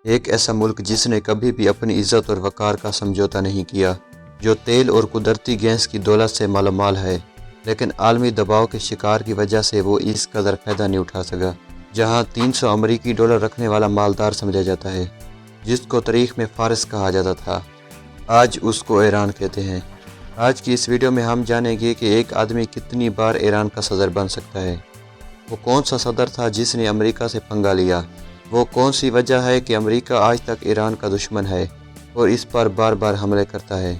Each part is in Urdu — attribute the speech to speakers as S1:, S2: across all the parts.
S1: ایک ایسا ملک جس نے کبھی بھی اپنی عزت اور وقار کا سمجھوتا نہیں کیا، جو تیل اور قدرتی گیس کی دولت سے مالا مال ہے، لیکن عالمی دباؤ کے شکار کی وجہ سے وہ اس قدر فائدہ نہیں اٹھا سکا۔ جہاں 300 امریکی ڈالر رکھنے والا مالدار سمجھا جاتا ہے، جس کو تاریخ میں فارس کہا جاتا تھا، آج اس کو ایران کہتے ہیں۔ آج کی اس ویڈیو میں ہم جانیں گے کہ ایک آدمی کتنی بار ایران کا صدر بن سکتا ہے۔ وہ کون سا صدر تھا جس نے امریکہ سے پنگا لیا؟ وہ کون سی وجہ ہے کہ امریکہ آج تک ایران کا دشمن ہے اور اس پر بار بار حملے کرتا ہے؟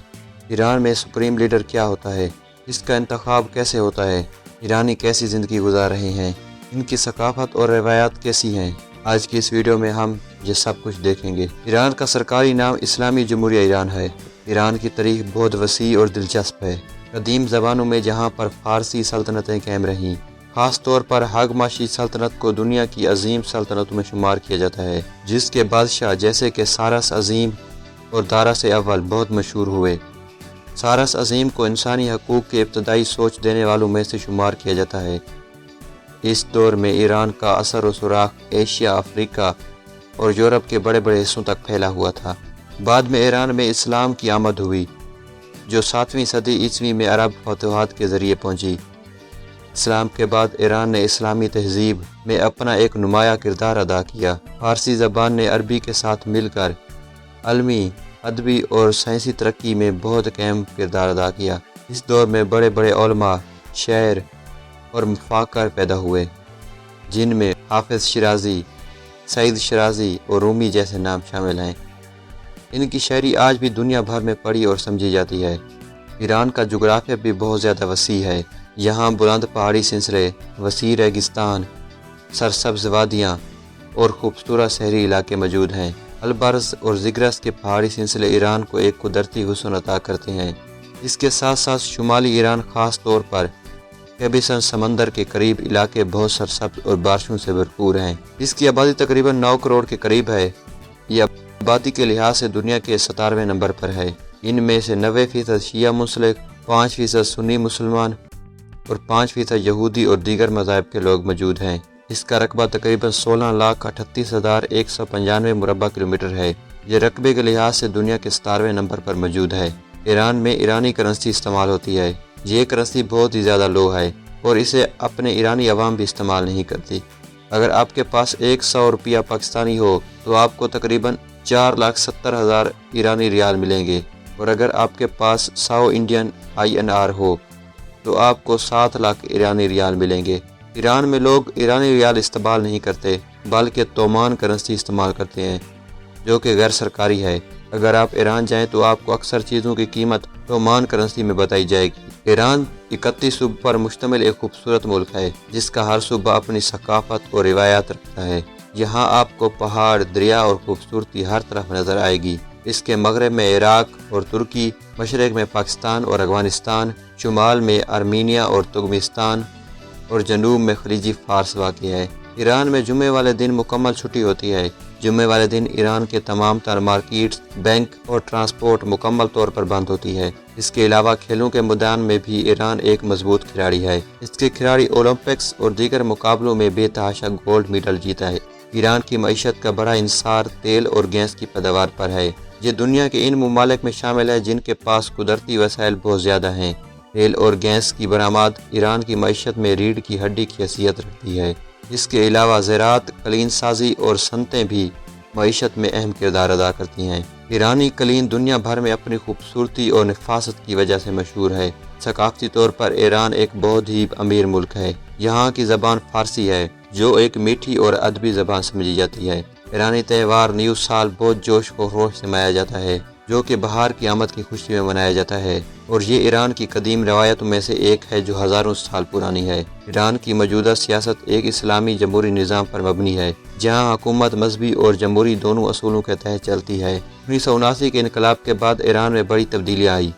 S1: ایران میں سپریم لیڈر کیا ہوتا ہے؟ اس کا انتخاب کیسے ہوتا ہے؟ ایرانی کیسی زندگی گزار رہے ہیں؟ ان کی ثقافت اور روایات کیسی ہیں؟ آج کی اس ویڈیو میں ہم یہ سب کچھ دیکھیں گے۔ ایران کا سرکاری نام اسلامی جمہوریہ ایران ہے۔ ایران کی تاریخ بہت وسیع اور دلچسپ ہے۔ قدیم زمانوں میں جہاں پر فارسی سلطنتیں قائم رہیں، خاص طور پر ہاگماشی سلطنت کو دنیا کی عظیم سلطنتوں میں شمار کیا جاتا ہے، جس کے بادشاہ جیسے کہ سارس عظیم اور دارس اول بہت مشہور ہوئے۔ سارس عظیم کو انسانی حقوق کے ابتدائی سوچ دینے والوں میں سے شمار کیا جاتا ہے۔ اس دور میں ایران کا اثر و سراغ ایشیا، افریقہ اور یورپ کے بڑے بڑے حصوں تک پھیلا ہوا تھا۔ بعد میں ایران میں اسلام کی آمد ہوئی، جو 7ویں صدی عیسوی میں عرب فتوحات کے ذریعے پہنچی۔ اسلام کے بعد ایران نے اسلامی تہذیب میں اپنا ایک نمایاں کردار ادا کیا۔ فارسی زبان نے عربی کے ساتھ مل کر علمی، ادبی اور سائنسی ترقی میں بہت اہم کردار ادا کیا۔ اس دور میں بڑے بڑے علماء، شاعر اور مفکر پیدا ہوئے، جن میں حافظ شیرازی، سعید شیرازی اور رومی جیسے نام شامل ہیں۔ ان کی شاعری آج بھی دنیا بھر میں پڑھی اور سمجھی جاتی ہے۔ ایران کا جغرافیہ بھی بہت زیادہ وسیع ہے۔ یہاں بلند پہاڑی سلسلے، وسیع ریگستان، سرسبز وادیاں اور خوبصورت شہری علاقے موجود ہیں۔ البرز اور زگرس کے پہاڑی سلسلے ایران کو ایک قدرتی حسن عطا کرتے ہیں۔ اس کے ساتھ ساتھ شمالی ایران، خاص طور پر کیسپیئن سمندر کے قریب علاقے بہت سرسبز اور بارشوں سے بھرپور ہیں۔ اس کی آبادی تقریباً 9 کروڑ کے قریب ہے۔ یہ آبادی کے لحاظ سے دنیا کے 17ویں نمبر پر ہے۔ ان میں سے 90% شیعہ مسلک، 5% سنی مسلمان اور 5% یہودی اور دیگر مذاہب کے لوگ موجود ہیں۔ اس کا رقبہ تقریباً 16,38,195 مربع کلومیٹر ہے۔ یہ رقبے کے لحاظ سے دنیا کے 17ویں نمبر پر موجود ہے۔ ایران میں ایرانی کرنسی استعمال ہوتی ہے۔ یہ کرنسی بہت ہی زیادہ لو ہے اور اسے اپنے ایرانی عوام بھی استعمال نہیں کرتی۔ اگر آپ کے پاس 100 روپیہ پاکستانی ہو تو آپ کو تقریباً 4,70,000 ایرانی ریال ملیں گے، اور اگر آپ کے پاس 100 انڈین INR ہو تو آپ کو 7 لاکھ ایرانی ریال ملیں گے۔ ایران میں لوگ ایرانی ریال استعمال نہیں کرتے، بلکہ تومان کرنسی استعمال کرتے ہیں، جو کہ غیر سرکاری ہے۔ اگر آپ ایران جائیں تو آپ کو اکثر چیزوں کی قیمت تومان کرنسی میں بتائی جائے گی۔ ایران 31 صوبوں پر مشتمل ایک خوبصورت ملک ہے، جس کا ہر صوبہ اپنی ثقافت اور روایات رکھتا ہے۔ یہاں آپ کو پہاڑ، دریا اور خوبصورتی ہر طرف نظر آئے گی۔ اس کے مغرب میں عراق اور ترکی، مشرق میں پاکستان اور افغانستان، شمال میں آرمینیا اور ترکمانستان اور جنوب میں خلیجی فارس واقع ہے۔ ایران میں جمعے والے دن مکمل چھٹی ہوتی ہے۔ جمعے والے دن ایران کے تمام تر مارکیٹس، بینک اور ٹرانسپورٹ مکمل طور پر بند ہوتی ہے۔ اس کے علاوہ کھیلوں کے میدان میں بھی ایران ایک مضبوط کھلاڑی ہے۔ اس کے کھلاڑی اولمپکس اور دیگر مقابلوں میں بے تحاشا گولڈ میڈل جیتا ہے۔ ایران کی معیشت کا بڑا انحصار تیل اور گیس کی پیداوار پر ہے۔ یہ دنیا کے ان ممالک میں شامل ہے جن کے پاس قدرتی وسائل بہت زیادہ ہیں۔ تیل اور گیس کی برآمد ایران کی معیشت میں ریڑھ کی ہڈی کی حیثیت رکھتی ہے۔ اس کے علاوہ زراعت، قالین سازی اور صنعتیں بھی معیشت میں اہم کردار ادا کرتی ہیں۔ ایرانی قالین دنیا بھر میں اپنی خوبصورتی اور نفاست کی وجہ سے مشہور ہے۔ ثقافتی طور پر ایران ایک بہت ہی امیر ملک ہے۔ یہاں کی زبان فارسی ہے، جو ایک میٹھی اور ادبی زبان سمجھی جاتی ہے۔ ایرانی تہوار نیو سال بہت جوش و خروش سے منایا جاتا ہے، جو کہ بہار کی آمد کی خوشی میں منایا جاتا ہے، اور یہ ایران کی قدیم روایتوں میں سے ایک ہے جو ہزاروں سال پرانی ہے۔ ایران کی موجودہ سیاست ایک اسلامی جمہوری نظام پر مبنی ہے، جہاں حکومت مذہبی اور جمہوری دونوں اصولوں کے تحت چلتی ہے۔ 1979 کے انقلاب کے بعد ایران میں بڑی تبدیلیاں آئی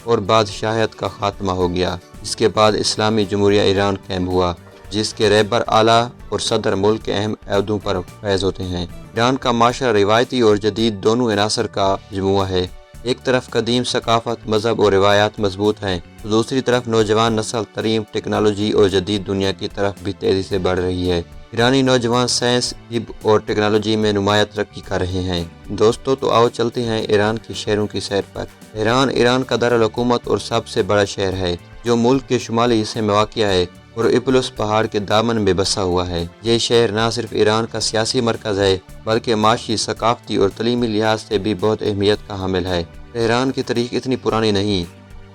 S1: اور بادشاہت کا خاتمہ ہو گیا۔ اس کے بعد اسلامی جمہوریہ ایران قائم ہوا، جس کے رہبر اعلیٰ اور صدر ملک کے اہم عہدوں پر فائز ہوتے ہیں۔ ایران کا معاشرہ روایتی اور جدید دونوں عناصر کا مجموعہ ہے۔ ایک طرف قدیم ثقافت، مذہب اور روایات مضبوط ہیں، تو دوسری طرف نوجوان نسل تعلیم، ٹیکنالوجی اور جدید دنیا کی طرف بھی تیزی سے بڑھ رہی ہے۔ ایرانی نوجوان سائنس، طب اور ٹیکنالوجی میں نمایاں ترقی کر رہے ہیں۔ دوستو تو آؤ چلتے ہیں ایران کے شہروں کی سیر پر۔ تہران ایران کا دارالحکومت اور سب سے بڑا شہر ہے، جو ملک کے شمالی حصے میں واقع ہے اور اپلس پہاڑ کے دامن میں بسا ہوا ہے۔ یہ شہر نہ صرف ایران کا سیاسی مرکز ہے بلکہ معاشی، ثقافتی اور تعلیمی لحاظ سے بھی بہت اہمیت کا حامل ہے۔ تہران کی تاریخ اتنی پرانی نہیں،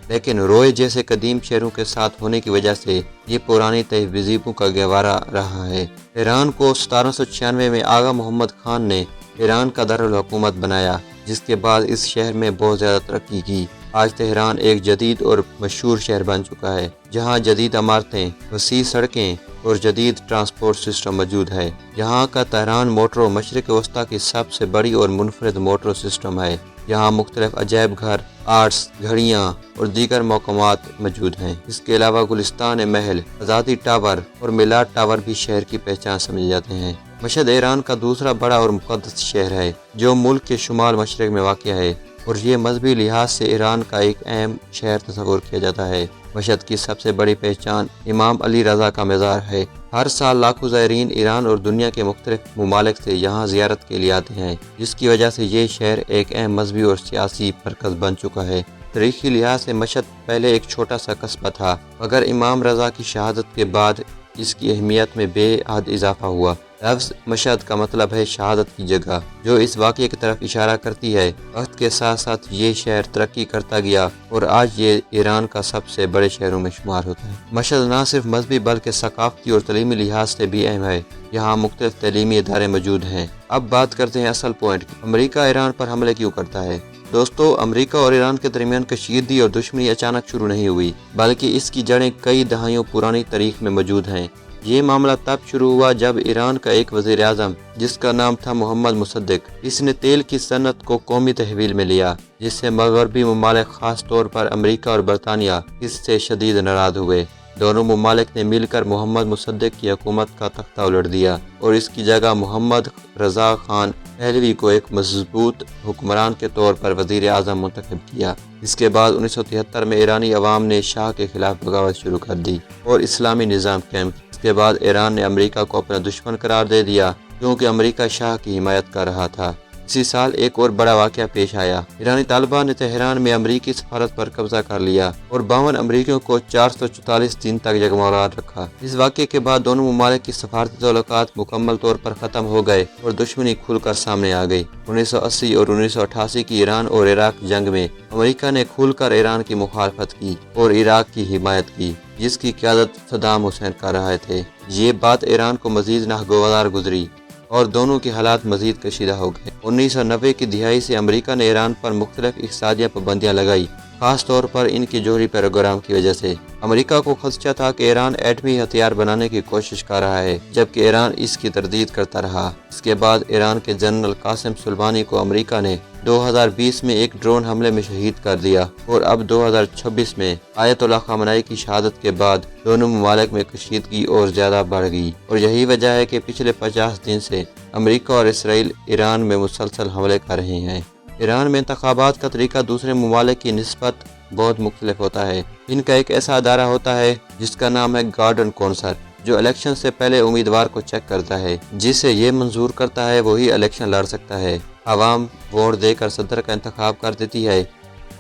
S1: لیکن روئے جیسے قدیم شہروں کے ساتھ ہونے کی وجہ سے یہ پرانی تہذیبوں کا گہوارہ رہا ہے۔ تہران کو 1796 میں آغا محمد خان نے ایران کا دارالحکومت بنایا، جس کے بعد اس شہر میں بہت زیادہ ترقی کی۔ آج تہران ایک جدید اور مشہور شہر بن چکا ہے، جہاں جدید عمارتیں، وسیع سڑکیں اور جدید ٹرانسپورٹ سسٹم موجود ہے۔ یہاں کا تہران میٹرو مشرق وسطیٰ کی سب سے بڑی اور منفرد میٹرو سسٹم ہے۔ یہاں مختلف عجائب گھر، آرٹس، گھڑیاں اور دیگر مقامات موجود ہیں۔ اس کے علاوہ گلستان محل، آزادی ٹاور اور میلاد ٹاور بھی شہر کی پہچان سمجھے جاتے ہیں۔ مشہد ایران کا دوسرا بڑا اور مقدس شہر ہے، جو ملک کے شمال مشرق میں واقع ہے اور یہ مذہبی لحاظ سے ایران کا ایک اہم شہر تصور کیا جاتا ہے۔ مشہد کی سب سے بڑی پہچان امام علی رضا کا مزار ہے۔ ہر سال لاکھوں زائرین ایران اور دنیا کے مختلف ممالک سے یہاں زیارت کے لیے آتے ہیں، جس کی وجہ سے یہ شہر ایک اہم مذہبی اور سیاسی مرکز بن چکا ہے۔ تاریخی لحاظ سے مشہد پہلے ایک چھوٹا سا قصبہ تھا، مگر امام رضا کی شہادت کے بعد اس کی اہمیت میں بے حد اضافہ ہوا۔ لفظ مشہد کا مطلب ہے شہادت کی جگہ، جو اس واقعے کی طرف اشارہ کرتی ہے۔ وقت کے ساتھ ساتھ یہ شہر ترقی کرتا گیا اور آج یہ ایران کا سب سے بڑے شہروں میں شمار ہوتا ہے۔ مشہد نہ صرف مذہبی بلکہ ثقافتی اور تعلیمی لحاظ سے بھی اہم ہے۔ یہاں مختلف تعلیمی ادارے موجود ہیں۔ اب بات کرتے ہیں اصل پوائنٹ کی، امریکہ ایران پر حملے کیوں کرتا ہے؟ دوستو، امریکہ اور ایران کے درمیان کشیدگی اور دشمنی اچانک شروع نہیں ہوئی، بلکہ اس کی جڑیں کئی دہائیوں پرانی تاریخ میں موجود ہیں۔ یہ معاملہ تب شروع ہوا جب ایران کا ایک وزیر اعظم، جس کا نام تھا محمد مصدق، اس نے تیل کی صنعت کو قومی تحویل میں لیا، جس سے مغربی ممالک خاص طور پر امریکہ اور برطانیہ اس سے شدید ناراض ہوئے۔ دونوں ممالک نے مل کر محمد مصدق کی حکومت کا تختہ الٹ دیا اور اس کی جگہ محمد رضا خان پہلوی کو ایک مضبوط حکمران کے طور پر وزیر اعظم منتخب کیا۔ اس کے بعد 1973 میں ایرانی عوام نے شاہ کے خلاف بغاوت شروع کر دی اور اسلامی نظام قائم کیا۔ اس کے بعد ایران نے امریکہ کو اپنا دشمن قرار دے دیا، کیونکہ امریکہ شاہ کی حمایت کر رہا تھا۔ اسی سال ایک اور بڑا واقعہ پیش آیا۔ ایرانی طالبان نے تہران میں امریکی سفارت پر قبضہ کر لیا اور 52 امریکیوں کو 444 دن تک جگمگا رکھا۔ اس واقعے کے بعد دونوں ممالک کی سفارتی تعلقات مکمل طور پر ختم ہو گئے اور دشمنی کھل کر سامنے آ گئی۔ 1980 اور 1988 کی ایران اور عراق جنگ میں امریکہ نے کھل کر ایران کی مخالفت کی اور عراق کی حمایت کی، جس کی قیادت صدام حسین کر رہے تھے۔ یہ بات ایران کو مزید ناگوار گزری اور دونوں کے حالات مزید کشیدہ ہو گئے۔ 1990 کی دہائی سے امریکہ نے ایران پر مختلف اقتصادی پابندیاں لگائی، خاص طور پر ان کے جوہری پروگرام کی وجہ سے۔ امریکہ کو خدشہ تھا کہ ایران ایٹمی ہتھیار بنانے کی کوشش کر رہا ہے، جبکہ ایران اس کی تردید کرتا رہا۔ اس کے بعد ایران کے جنرل قاسم سلیمانی کو امریکہ نے 2020 میں ایک ڈرون حملے میں شہید کر دیا اور اب 2026 میں آیت اللہ خامنائی کی شہادت کے بعد دونوں ممالک میں کشیدگی اور زیادہ بڑھ گئی، اور یہی وجہ ہے کہ پچھلے 50 دن سے امریکہ اور اسرائیل ایران میں مسلسل حملے کر رہے ہیں۔ ایران میں انتخابات کا طریقہ دوسرے ممالک کی نسبت بہت مختلف ہوتا ہے۔ ان کا ایک ایسا ادارہ ہوتا ہے جس کا نام ہے گارڈن کونسل، جو الیکشن سے پہلے امیدوار کو چیک کرتا ہے۔ جسے یہ منظور کرتا ہے وہی الیکشن لڑ سکتا ہے۔ عوام ووٹ دے کر صدر کا انتخاب کر دیتی ہے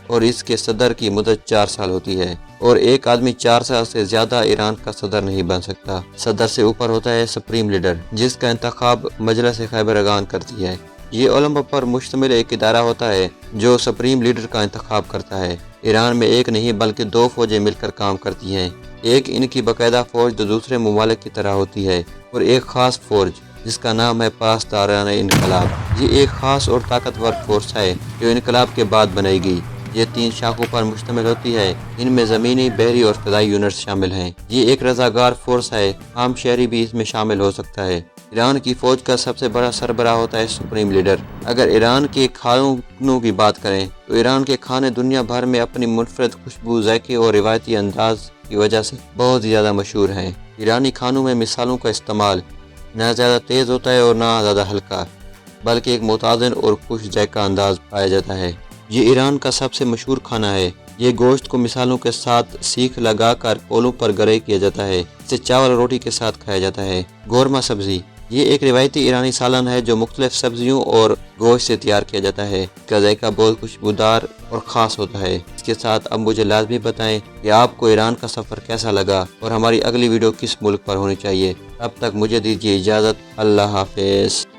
S1: اور اس کے صدر کی مدت 4 سال ہوتی ہے، اور ایک آدمی 4 سال سے زیادہ ایران کا صدر نہیں بن سکتا۔ صدر سے اوپر ہوتا ہے سپریم لیڈر، جس کا انتخاب مجلس خیبر کرتی ہے۔ یہ علماء پر مشتمل ایک ادارہ ہوتا ہے جو سپریم لیڈر کا انتخاب کرتا ہے۔ ایران میں ایک نہیں بلکہ 2 فوجیں مل کر کام کرتی ہیں۔ ایک ان کی باقاعدہ فوج جو دوسرے ممالک کی طرح ہوتی ہے، اور ایک خاص فوج جس کا نام ہے پاسداران انقلاب۔ یہ ایک خاص اور طاقتور فورس ہے جو انقلاب کے بعد بنائی گئی۔ یہ 3 شاخوں پر مشتمل ہوتی ہے، ان میں زمینی، بحری اور فضائی یونٹس شامل ہیں۔ یہ ایک رضاکار فورس ہے، عام شہری بھی اس میں شامل ہو سکتا ہے۔ ایران کی فوج کا سب سے بڑا سربراہ ہوتا ہے سپریم لیڈر۔ اگر ایران کے کھانوں کی بات کریں تو ایران کے کھانے دنیا بھر میں اپنی منفرد خوشبو، ذائقے اور روایتی انداز کی وجہ سے بہت زیادہ مشہور ہیں۔ ایرانی کھانوں میں مثالوں کا استعمال نہ زیادہ تیز ہوتا ہے اور نہ زیادہ ہلکا، بلکہ ایک متوازن اور خوش ذائقہ انداز پایا جاتا ہے۔ یہ ایران کا سب سے مشہور کھانا ہے۔ یہ گوشت کو مثالوں کے ساتھ سیخ لگا کر کولوں پر گرے کیا جاتا ہے۔ اس اسے چاول اور روٹی کے ساتھ کھایا جاتا ہے۔ گورما سبزی، یہ ایک روایتی ایرانی سالن ہے جو مختلف سبزیوں اور گوشت سے تیار کیا جاتا ہے۔ اس کا ذائقہ بہت خوشبودار اور خاص ہوتا ہے۔ اس کے ساتھ اب مجھے لازمی بتائیں کہ آپ کو ایران کا سفر کیسا لگا اور ہماری اگلی ویڈیو کس ملک پر ہونی چاہیے۔ اب تک مجھے دیجیے اجازت، اللہ حافظ۔